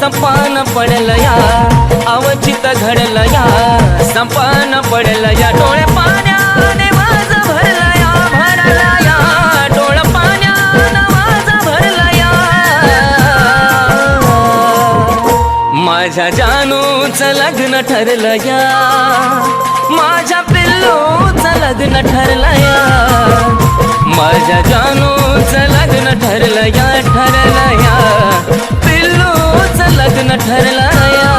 संपान पडलं या अवचित घडलं या संपान पडलं या डोळे पाण्याने माझं भरलं या भरलं या डोळ पाण्याने माझं भरलं या माझ्या जानूचं लग्न ठरलं या माझ्या पिल्लूचं लग्न ठरलं या माझ्या जानूचं लग्न ठरलं या पिल्लूचं लग्न ठरलं या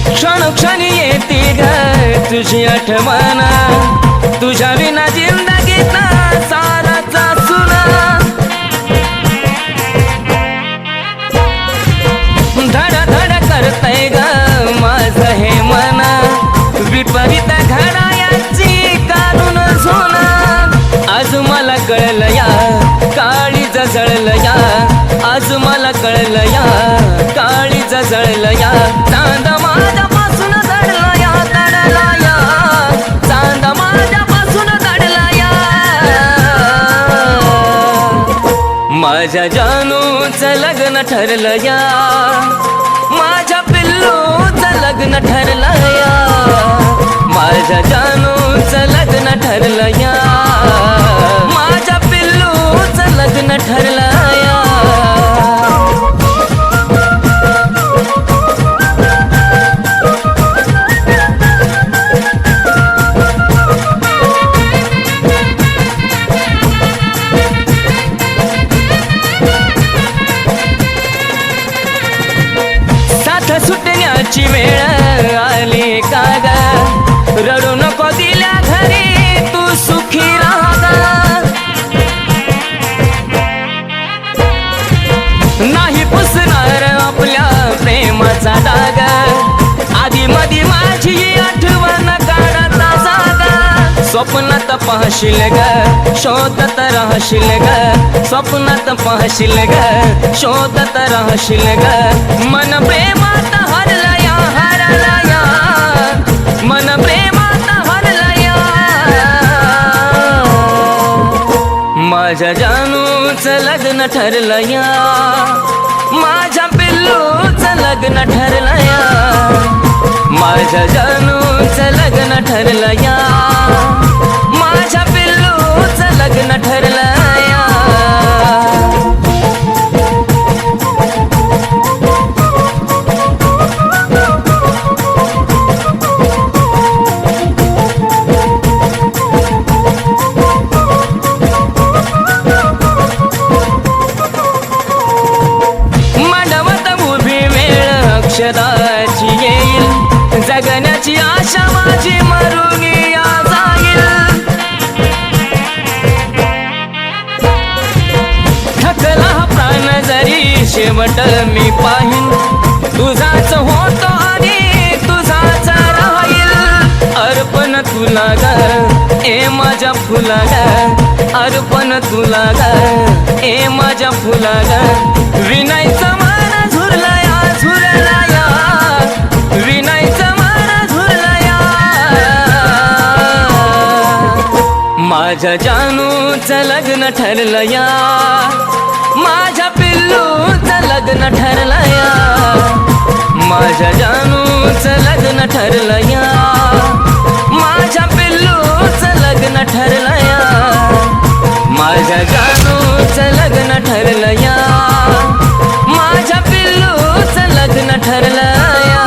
क्षणोक्षणी येते ग तुझी आठवण तुझ्या विना जिंदगीत साराचा सुना धड धड करतय ग माझं हे मन विपरीत घडायाची काढून सोना आज मला कळलं या काळी जळलं या आज मला कळलं या काळी जळलं या चांद माझ्यापासून दडला या दडला या चांद माझ्यापासून दडला या माझ्या जानूचं लग्न ठरलं या माझ्या पिल्लूचं लग्न ठरलं या माझ्या जानूचं लग्न ठरलं या माझ्या पिल्लूचं लग्न ठरलं या सुटण्याची वेळ आली का ग रडू नको दिल्या घरी तू सुखी राहा नाही पुसणार आपल्या प्रेमाचा डाग आधी मधी माझी आठवण काढता जागा स्वप्नात पाहशील ग शोधत राहशील ग स्वप्नात पाहशील ग शोधत राहशील ग मन प्रेमात हरला या मन प्रेमात हरला या माझ्या जानूचं लग्न ठरलं या माझ्या पिल्लूचं लग्न ठरलं या माझ्या जानूचं लग्न ठरलं या माझ्या पिल्लूचं लग्न ठरलं या अक्षराची येईल जगण्याची आशा माझी मरून जाईल थकला हा प्राण जरी शेवट मी पाहिन तुझाच होतो आणि तुझाच राहील अर्पण तुला ग ए माझ्या फुला ग अर्पण तुला ग ए माझ्या फुला ग विनायचं मन झुरला या झुरला या विनायचं मन झुरला या माझ्या जानूचं लग्न ठरलं या माझ्या पिल्लूचं लग्न ठरलं या माझ्या जानूचं लग्न ठरलं या माझ्या पिल्लूचं लग्न ठरलं या माझ्या जानूचं लग्न ठरलं या माझ्या पिल्लूचं लग्न ठरलं या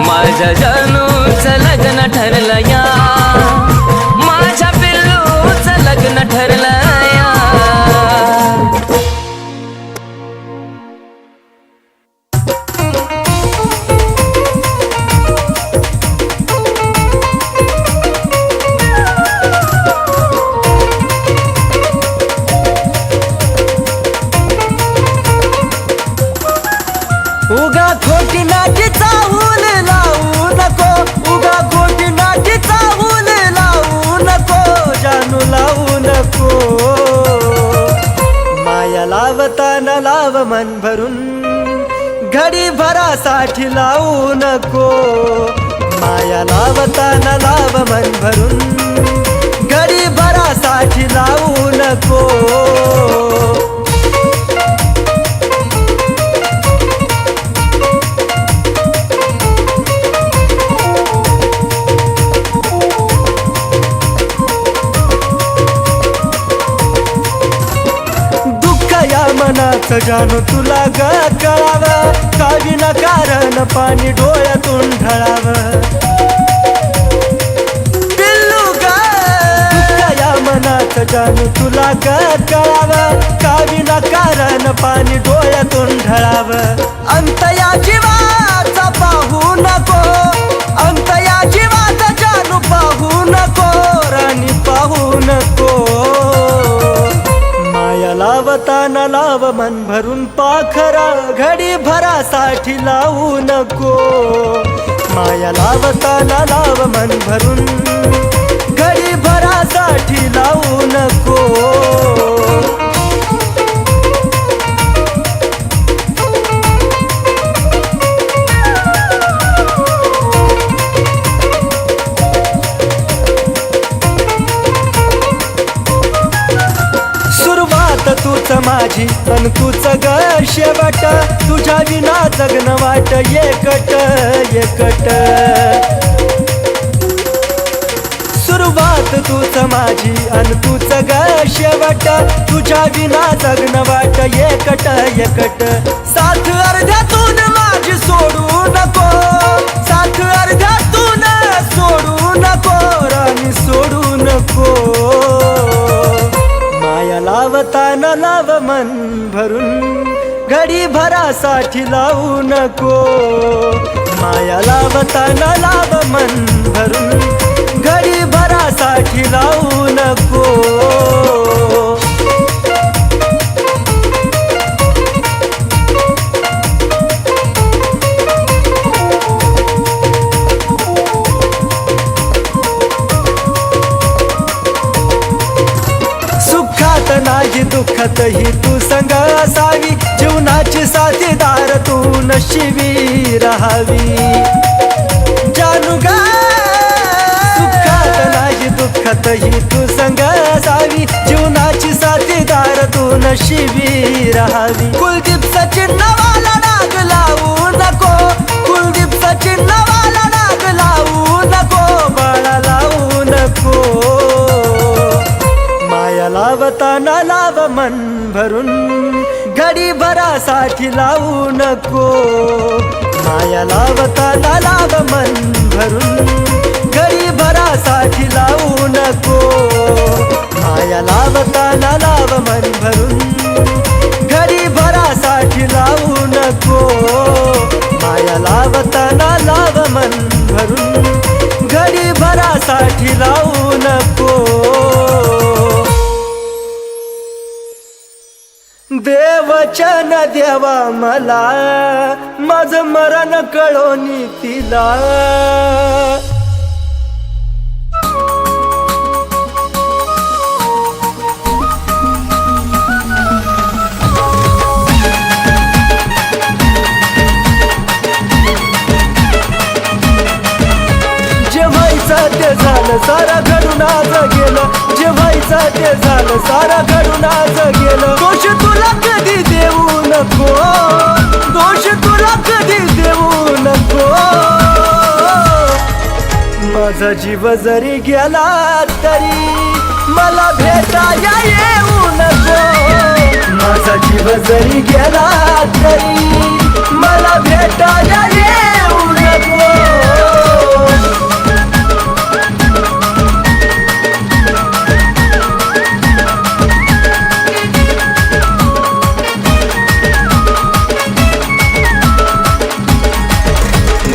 माझ्या जानूचं लग्न ठरलं या माझ्या पिल्लूचं लग्न ठरलं या उगा खोटी नाटी चावून लावू भरासाठी लावू नको, माया लावताना लाव मन भरून, घडी भरासाठी लावू नको. मनाचं जाणू तुला ग कळावं, का विनाकारण पाणी डोळ्यातून ढळावं. पिल्लू ग या मनाचं जाणू तुला ग कळावं, का विनाकारण पाणी डोळ्यातून ढळावं. अंत या जीवाचा पाहू नको, अंत या जीवाचा जानू पाहू नको, राणी पाहू नको. माया लावताना लाव मन भरून पाखरा, घडी भरासाठी लावू नको, माया लावताना लाव मन भरून, घडी भरासाठी लावू नको. तूच माझी पण तूच ग शेवट, तुझ्या विना जगणं वाट एकट एकट. सुरुवात तूच माझी अन तूच ग शेवट, तुझ्या विना जगणं वाट एकट एकट. साथ अर्ध्यातून माझी सोडू नको, साथ अर्ध्यातून सोडू नको, राणी सोडू नको. माया लावताना लाव मन भरून, घडी भरासाठी लावू नको, माया लावताना लाव मन भरून, घडी भरासाठी लावू नको. नाही दुःखत ही तू संग असावी, जीवनाची साथीदार तू नशिबी राहावी. जानू ग सुखात नाही दुःखत ही तू संग असावी, जीवनाची साथीदार तू नशिबी राहावी. कुलदीप सचिन नावाला नाग लावू नको, कुलदीप सचिन नावाला नाग लावू नको, बाळा लावू नको. माया लावताना लाव मन भरून, घडी भरासाठी लावू नको, माया लावताना लाव मन भरून, घडी भरासाठी लावू नको, माया लावताना लाव मन भरून, घडी भरासाठी लावू नको, माया लावताना लाव मन भरून, घडी भरासाठी लावू नको. देवचन देवा मला, माझं मरण कळोनी तिला. जे व्हायचं ते झालं, सारा घडून आज गेलं, जे व्हायचं ते झालं, सारा घडून आज गेलं. दोष तुला कधी देऊ नको, दोष तुला कधी देऊ नको. माझा जीव जरी गेला तरी मला भेटाया येऊ नको, माझा जीव जरी गेला तरी मला भेटाया येऊ नको.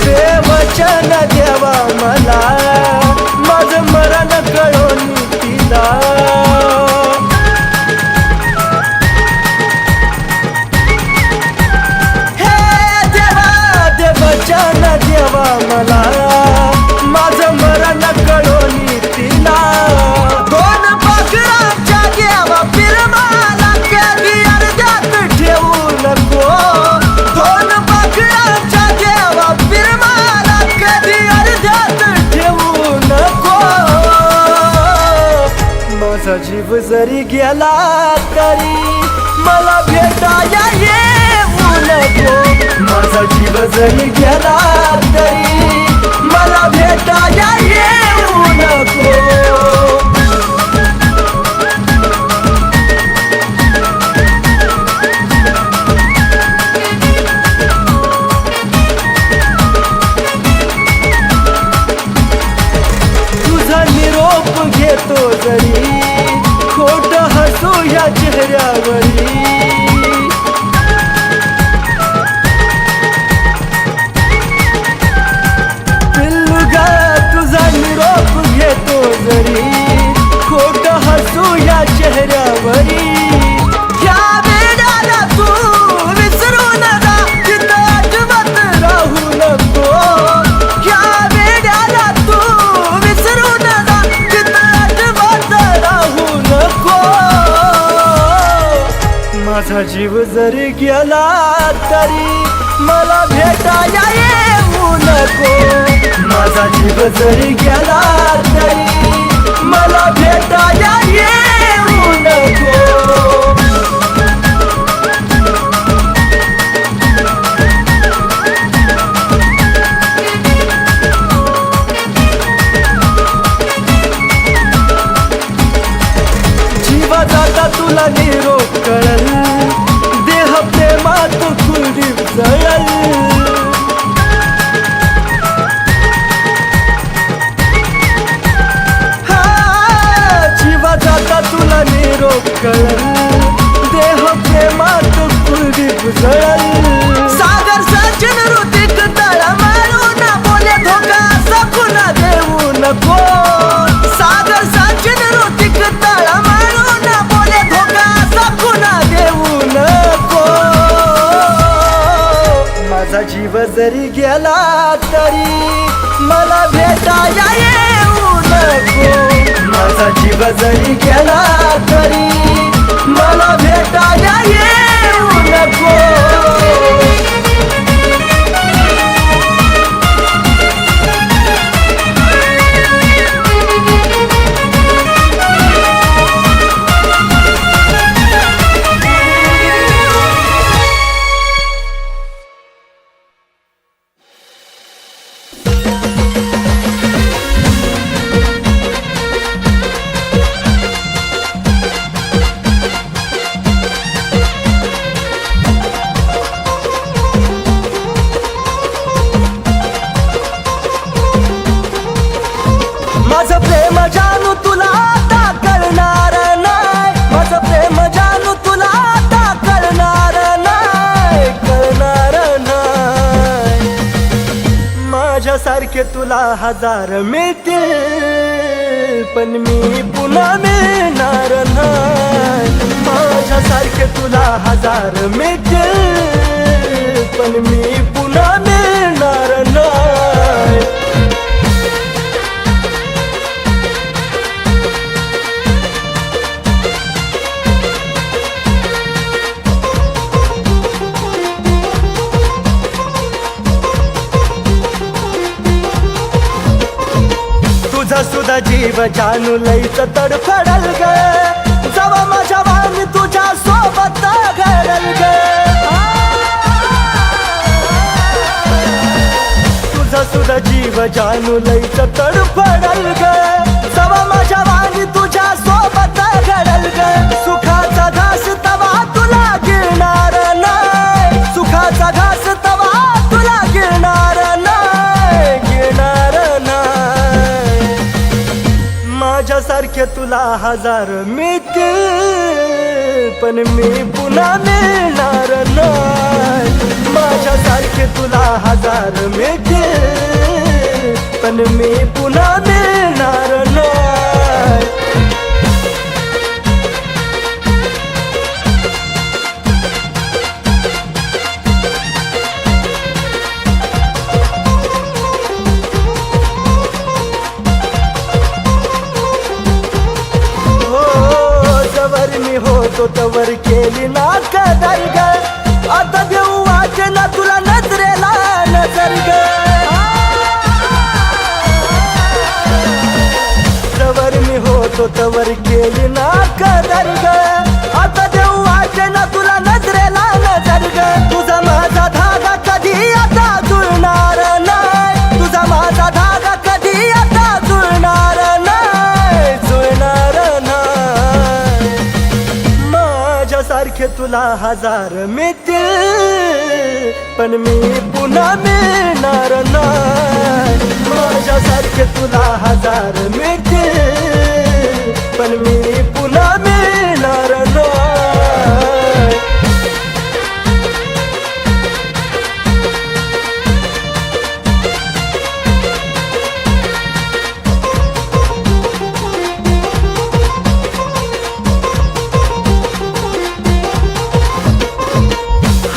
देवचन देवा मला, माझं मरण कळोनी तिला. हे देवा देवचन देवा मला, माझं माझा जीव जरी गेला तरी मला भेटाया येऊ नको. माझा जीव जरी गेला तरी मला भेटाया येऊ नको. तुझा निरोप घेतो जरी खोट हसू या चेहऱ्यावरी. पिल्लू ग तुझा निरोप घेतो जरी खोट हसू या चेहऱ्यावरी. या वेळाला तू विसरू नका तिथं अजिबात राहू नको. या वेळाला तू विसरू नका तिथं अजिबात राहू नको. माझा जीव जरी गेला तरी मला भेटाया येऊ नको. माझा जीव जरी गेला तरी मला भेटाया येऊ नको. जीवा जाता तुला निरोप कळल देह प्रेमात कुलदीप जळल. हा, जीवा जाता तुला निरोप कळल देह प्रेमात कुलदीप जळल. सागर सचिन ऋतिक तळा मारू ना बोले धोका सकुना देऊ नको. सागर सचिन ऋतिक तळा मारू ना बोले धोका सकुना देऊ नको. माझा जीव जरी गेला तरी मला भेटाया येऊ नको. माझा जीव जरी गेला तरी मला भेटाया येऊ नको. माझं प्रेम जानू तुला आता कळणार नाही. माझं प्रेम जानू तुला आता कळणार नाही. कळणार नाही. माझ्यासारखे तुला हजार मिळतील पण मी पुन्हा मिळणार नाही. माझ्यासारखे तुला हजार मिळतील पण मी पुन्हा मिळणार नाही. तुझा सुद्धा जीव जानू लईच तडफडल ग. जवा माझ्या वाणी तुझ्या सोबत घडल ग. तुझा सुद्धा जीव जानू लईच तडफडल ग. जवा माझ्या वाणी तुझ्या सोबत घडल ग. सुखाचा घास तवा तुला गिळणार नाही. सुखाचा घास तवा तुला गिळणार नाही. गिळणार नाही. माझ्यासारखे तुला हजार मिळतील पण मी पुन्हा मिळणार नाही. माझ्यासारखे तुला हजार मिळतील पण मी पुन्हा मिळणार नाही. होतो तवर केली ना कदर ग. आता देऊ वाटे ना तुला नजरेला नजर ग. तवर मी होतो होतो तवर केली ना कदर ग आता देऊ वाटे ना तुला नजरेला नजर ग तुझा माझा धागा कधी आता जुळणार नाही तुझा माझा धागा कधी आता जुळणार नाही जुळणार नाही माझ्यासारखे तुला हजार मिळतील पण मी पुन्हा मिळणार नाही माझ्यासारखे तुला हजार मिळतील पण मी पुन्हा मिळणार नाही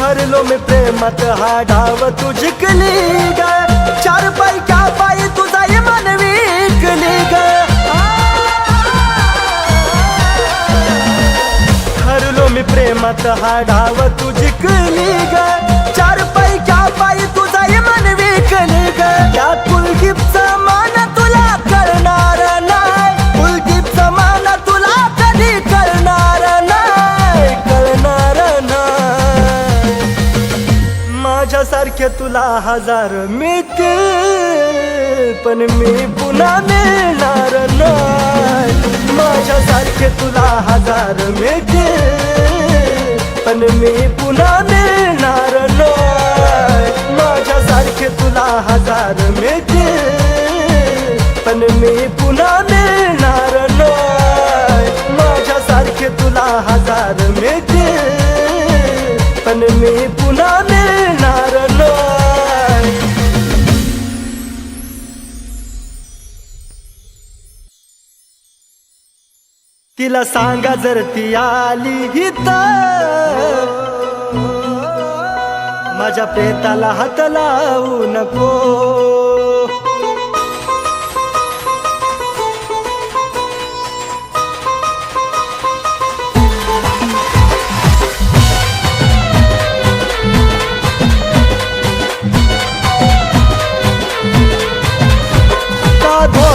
हरलो मी प्रेमात हा डाव तू जिंकली ग चार पैका पायी तुझा इमान विकली ग हरलो मी प्रेमात हा डाव तू जिंकली ग चार पैका पायी तुझा इमान विकली ग या कुलदीपचा मान तुला करणार नाही कुलदीपचा मान तुला कधी करणार नाही करणार नाही माझ्यासारखे तुला हजार मिळतील पण मी पुन्हा मिळणार नाही माझ्यासारखे तुला हजार मिळतील पण मी पुन्हा मिळणार नाही माझ्यासारखे तुला हजार मिळतील पण मी पुन्हा मिळणार नाही माझ्यासारखे तुला हजार मिळतील पण मी पुन्हा मिळणार नाही तिला सांगा जर ती आली इथं माझ्या प्रेताला हात लावू नको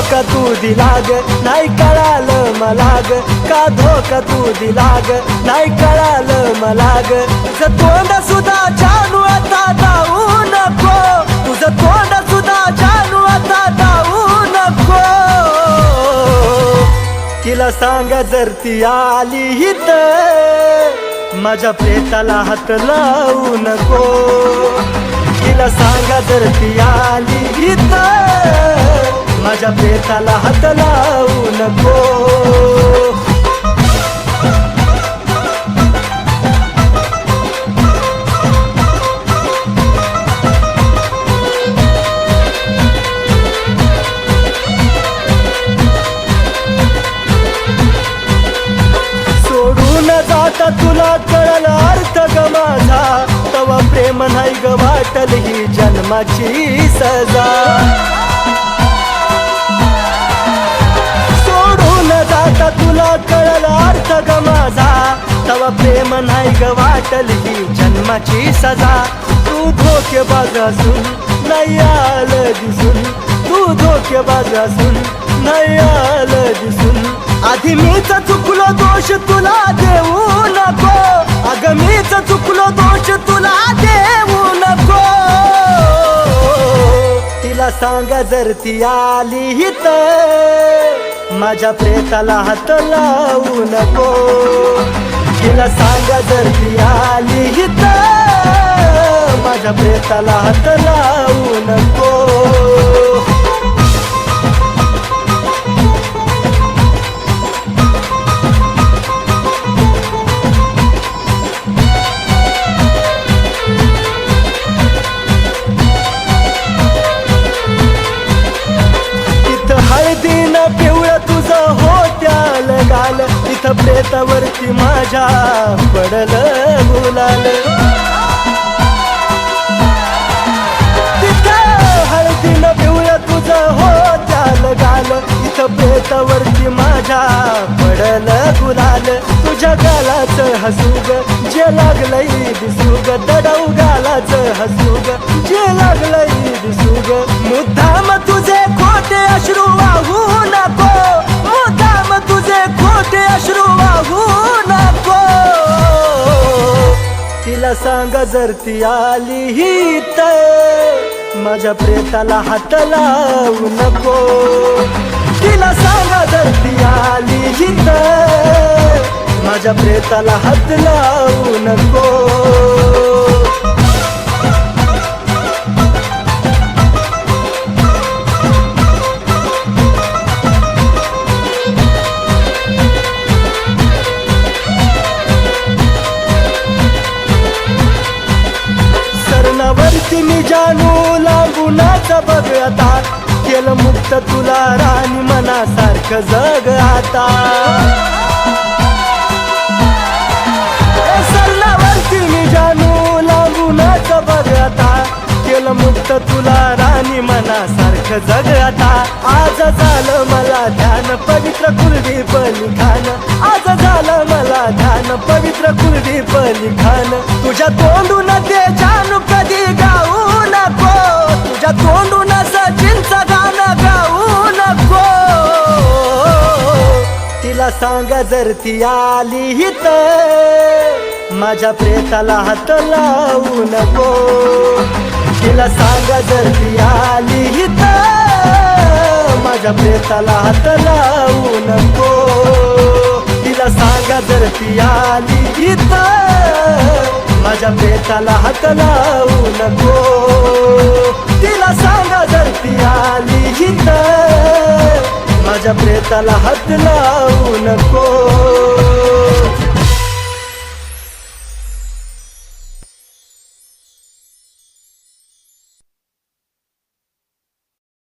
धोका तू दिला ग नाही कळालं मला ग का धोका तू दिला ग नाही कळालं मला ग तुझं तोंड सुद्धा जानू आता जाऊ नको तुझं तोंड सुद्धा जानू आता जाऊ नको तिला सांगा जर ती आली इथं माझ्या प्रेताला हात लावू नको तिला सांगा जर ती आली इथं माझ्या प्रेताला हात लावू नको सोडून जाता तुला कळला अर्थ ग माझा तवा प्रेम नाही ग वाटल ही जन्माची सजा आता तुला कळला अर्थ ग माझा तवा प्रेम नाही ग वाटल ही जन्माची सजा तू धोकेबाज असून नाही आलं दिसून तू धोकेबाज असून नाही आलं दिसून आधी मीच चुकलो दोष तुला देऊ नको अग मीच चुकलो दोष तुला देऊ नको तिला सांगा जर ती आली इथं माझ्या प्रेताला हात लावू नको तिला सांगा जर ती आली इथं माझ्या प्रेताला हात लावू नको पिवळं तुझं होत्याल गाल इथं प्रेतावरती माझ्या पडलं गुलाल तिथं हळदीनं पिवळं तुझं होत्याल गाल इथं प्रेतावरती माझ्या पडलं गुलाल तुझ्या गालाचं हसूग जे लागलंय दिसूग दडव गालाचं हसूग जे लागलंय दिसूग मुद्दाम तुझे खोटे अश्रू वाहू नको मुद्दाम तुझे जर ती आली हित माझ्या प्रेताला हात लावू नको तिला सांगा जर ती आली हित माझ्या प्रेताला हात लावू नको सरणावरती मी जानू लागूनाचा बघ आता केलं मुक्त तुला राणी मनासारखं जग आता सरणावरती मी जानू लागूनाचा बघ आता केलं मुक्त तुला राणी मनासारखं जग आता आज झालं मला ध्यान पवित्र कुलदीप लिखाण आज झालं मला ध्यान पवित्र कुलदीप लिखाण तुझ्या तोंडून ते जानू कधी गाऊ नको तुझ्या तोंडून सचिनचं गाणं गाऊ नको तिला सांगा जर ती आली हित माझ्या प्रेताला हात लावू नको तिला सांगा जर ती आली हित माझ्या प्रेताला हात लावू नको तिला सांगा जर ती आली हित माझ्या प्रेताला हात लावू नको तिला सांगा जर ती आली हित माझ्या प्रेताला हात लावू नको